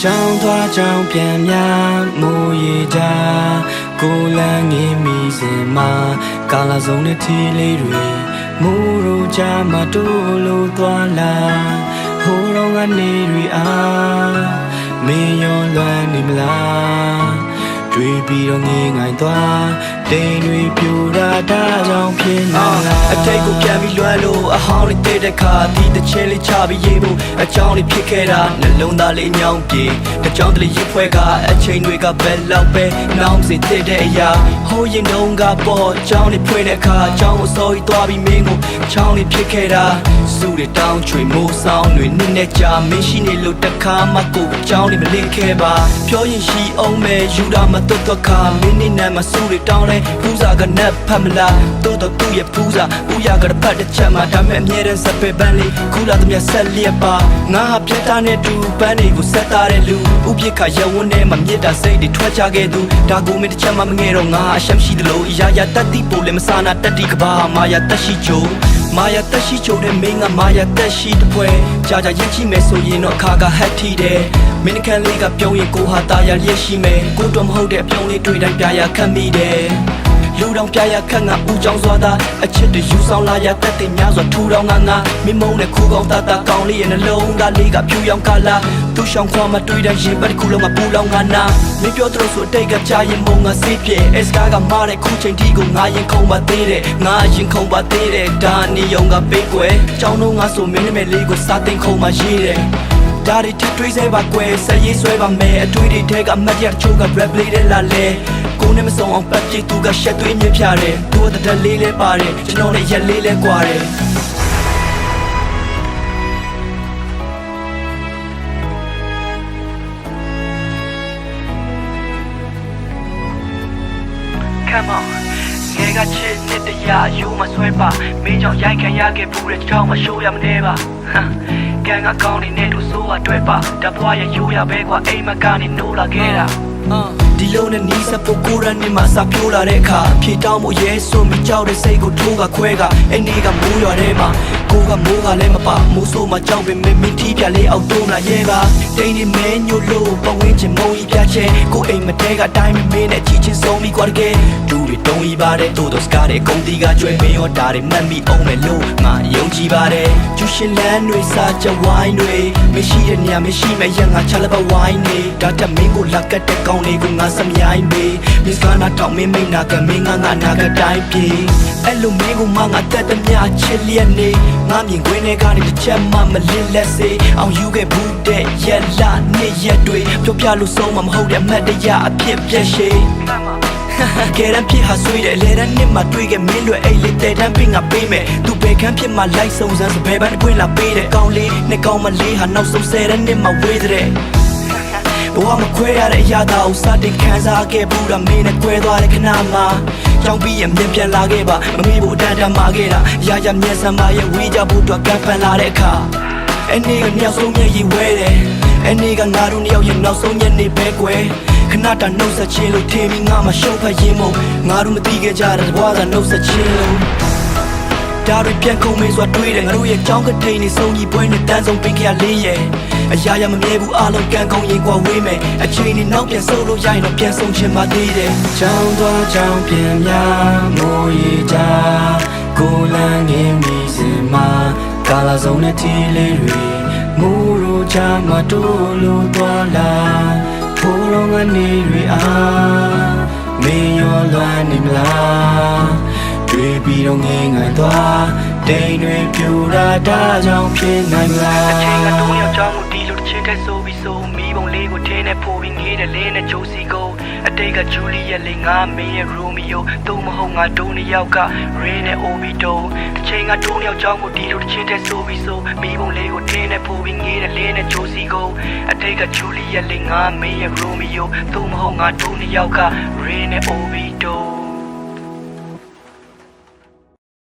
Chang thoa chang pian ya mo ye ja Ko lang nghi mi se ma Ka la zong ne thi le rui Mo ro cha ma to lo thoa la Ho rong nga ne rui a Me yon luan ni mla Dwi pi rong nghi ngai thoa Dei rui piu ra da jong pian la A take ko pian mi luan lo A hao ni te de ka Di de chen li cha bi ye mo A chang li phit khe da Na long da le nyong pi Da chang de li yip phwe ka A chain dwi ka bet lauk pe Naung si te de ya Ho yin dong ka po Chang li phwe de ka Chang ko so yi twa bi ming ko Chang li phit khe da Su de down chwe mo sound nui Ni ne cha Min shi ni lo ta ka ma ko Chang li ma lin khe ba Phyo yin shi ong me Yu da ma tot tot ka Min ni nan ma su de down le Phu sa ka nat phat ma la To to tu ye phu sa Phu ya ka da phat de chat ma Da me အမြဲတမ်းစပယ်ပန်းလေးခုလာသမျှဆက်လျက်ပါငါဟာပြတ်သားနဲ့တူပန်းတွေကိုဆက်သားတဲ့လူဥပိ္ပခရဝန်းထဲမှာမြစ်တာစိတ်တွေထွက်ချခဲ့သူဒါကိုမင်းတစ်ချက်မှမငဲတော့ငါအရှမ်းရှိသလိုအရာရာတတ်တိပို့လည်းမစားနာတတ်တိကဘာမာယာတက်ရှိချိုမာယာတက်ရှိချိုတဲ့မင်းကမာယာတက်ရှိတပွဲကြာကြာရင်ချိမယ်ဆိုရင်တော့အခါကဟတ်ထီတယ်မင်းခန့်လေးကပြုံးရင်ကိုဟာတာယာလျက်ရှိမယ်ကိုတော့မဟုတ်တဲ့အပြုံးလေးတွေ့တိုင်းပြရာခတ်မိတယ်လူတောင်ပြရခက်ငါဦးချောင်းစွာသာအချစ်တွေယူဆောင်လာရတတ်တဲ့များစွာထူထောင်ငါမင်းမုံနဲ့ခူကောင်းတာတာကောင်းလေးရဲ့နှလုံးသားလေးကဖြူရောင်ကလာသူ့ရှောင်းခွာမတွေ့တဲ့ရင်ပတ်တစ်ခုလုံးကပူလောင်ငါနာမင်းပြောသလိုဆိုအတိတ်ကကြာရင်မုံငါစေးပြေအစကားကမားတဲ့ခုချိန်ထိကိုငါရင်ခုန်ပါသေးတယ်ငါရင်ခုန်ပါသေးတယ်ဒါနေယုံကပေးကွယ်ကြောင်းတော့ငါဆိုမင်းနဲ့လေးကိုစာတင်ခုန်မှရေးတယ်ဒါတွေထပ်တွေးစေပါကွယ်ဆက်ရေးဆွဲပါမယ်အတွေ့တွေထဲကအမတ်ရချိုးက rap လေးတဲ့လာလေကိုနဲ့မစုံအောင်ပတ်ကြည့်သူကရှက်သွေးမြဖြတယ်သူကတလေးလေးပါတယ်ကျွန်တော်နဲ့ရက်လေးလဲကွာတယ်Come on ငယ်ကချစ်တဲ့တရားယူမဆွဲပါမင်းကြောင့်ရိုက်ခံရခဲ့ဘူးတဲ့ကြောင်မရှိုးရမနေပါကန်ကကောင်းနေတဲ့သူဆိုးကတွဲပါတပွားရယူရပဲကွာအိမ်မကနေနိုးလာခဲ့တာဒီလုံးနဲ့နီးစပ်ဖို့ကိုရန်နေမှာစာပြိုးလာတဲ့အခါဖြေတောင်းမှုရဲဆိုမိကြောက်တဲ့စိတ်ကိုထိုးကခွဲကအဲ့ဒီကမိုးရွာထဲမှာကိုကမိုးကလည်းမပါမိုးဆိုးမှကြောက်ပင်မင်းထီးပြလေးအောက်တုံးလာရဲပါတိန်နေမဲညို့လို့ပဝင်းချင်မုံကြီးပြချဲကိုအိမ်မတဲကအတိုင်းမင်းနဲ့ချီချင်းဆုံးပြီးကွာတကယ်ဒူတွေတုံးကြီးပါတယ်တိုးတော့စကားတွေကုန်တီကကျွဲမင်းရောဒါတွေမှတ်မိအောင်မယ်လို့ငါယုံကြည်ပါတယ်ကျူရှင်လန်းတွေစားကြဝိုင်းတွေမရှိတဲ့နေရာမရှိမဲ့ရငါချလပဝိုင်းနေဒါတက်မင်းကိုလက်ကတ်တဲ့ကောင်းလေးကိုငါစမြိုင်းပေးမစ္စကာနာထောင်မင်းမိန်နာကမင်းငါနာကတိုင်းပြေအဲ့လိုမင်းကိုငါတက်တဲ့မြချစ်လျက်နေငါမြင်ခွင်းထဲကနေတစ်ချက်မှမလစ်လက်စေအောင်ယူခဲ့ဘူးတဲ့ရက်လာနှစ်ရက်တွေပြောပြလို့ဆုံးမမဟုတ်တဲ့အမှတ်တရအဖြစ်ပြည့်ရှိကဲရန်ဖြစ်ဟာဆွေးတယ်လေရန်နှစ်မှာတွေ့ခဲ့မင်းလွယ်အိတ်လေးတဲတန်းပင်ငါပေးမယ်သူဘယ်ခမ်းဖြစ်မှာလိုက်စုံစမ်းစပယ်ပန်းအခွင့်လာပေးတယ်ကောင်းလေးနဲ့ကောင်းမလေးဟာနောက်ဆုံး10ရက်နှစ်မှာဝေးတဲ့ဘဝမခွဲရတဲ့အရာသာကိုစတင်ခံစားခဲ့ဘူးတာမင်းနဲ့ကွဲသွားတဲ့ခဏမှာကြောင်ပြီးရမြင်ပြန်လာခဲ့ပါမမေ့ဖို့အတန်တန်မာခဲ့တာရာရမျက်စမ်းမရဲ့ဝေးကြဖို့အတွက်ကပ်ဖန်လာတဲ့အခါအနေကမြောက်ဆုံးမျက်ရည်ဝဲတယ်အနေကငါတို့နှစ်ယောက်ရဲ့နောက်ဆုံးညနေပဲကွယ်ခဏတာနှုတ်ဆက်ချင်းလို့ထင်ပြီးငါမှရှုံးဖက်ရင်မို့ငါတို့မသိခဲ့ကြတဲ့ဘဝကနှုတ်ဆက်ချင်းလို့ဒါတွေပြန်ကုန်မေးစွာတွေးတယ်ငါတို့ရဲ့ကြောင်းကထိန်နေဆုံးကြီးပွဲနဲ့တန်းဆုံးပင်ခရလေးရဲ့အရာရာမမြဲဘူးအလုံးကန်ကုန်ရင်ကွာဝေးမယ်အချိန်နဲ့နောက်ပြန်ဆုပ်လို့ရရင်တော့ပြန်ဆုံးချင်ပါသေးတယ်ကြောင်းသွားကြောင်းပြန်များမိုးရီကြကိုလန်းငင်းမိစင်မှာကာလာစုံနဲ့ထီလေးတွေမိုးရိုးချမတိုးလို့သွားလာဖိုးလုံးကနေတွေအားမင်းရောလွမ်းနေမလားတွေ့ပြီးတော့ငင်းငိုင်သွားတိမ်တွေပြူတာဒါကြောင့်ဖြစ်နိုင်မလားအချိန်ကတူရောက်ကြောင်းကိုဒီလိုတစ်ချိန်တည်းဆိုပြီးဆိုမိဘုံလေးကိုထင်းနဲ့ပို့ပြီးငေးတယ်လင်းနဲ့ဂျိုစီကိုအတိတ်ကဂျူလီရဲ့လေးငါမင်းရဲ့ရိုမီယိုသူ့မဟုတ်ငါဒိုးနှစ်ယောက်ကရင်းနဲ့အိုဘီတိုအချိန်ကတူရောက်ကြောင်းကိုဒီလိုတစ်ချိန်တည်းဆိုပြီးဆိုမိဘုံလေးကိုထင်းနဲ့ပို့ပြီးငေးတယ်လင်းနဲ့ဂျိုစီကိုအတိတ်ကဂျူလီရဲ့လေးငါမင်းရဲ့ရိုမီယိုသူ့မဟုတ်ငါဒိုးနှစ်ယောက်ကရင်းနဲ့အိုဘီတို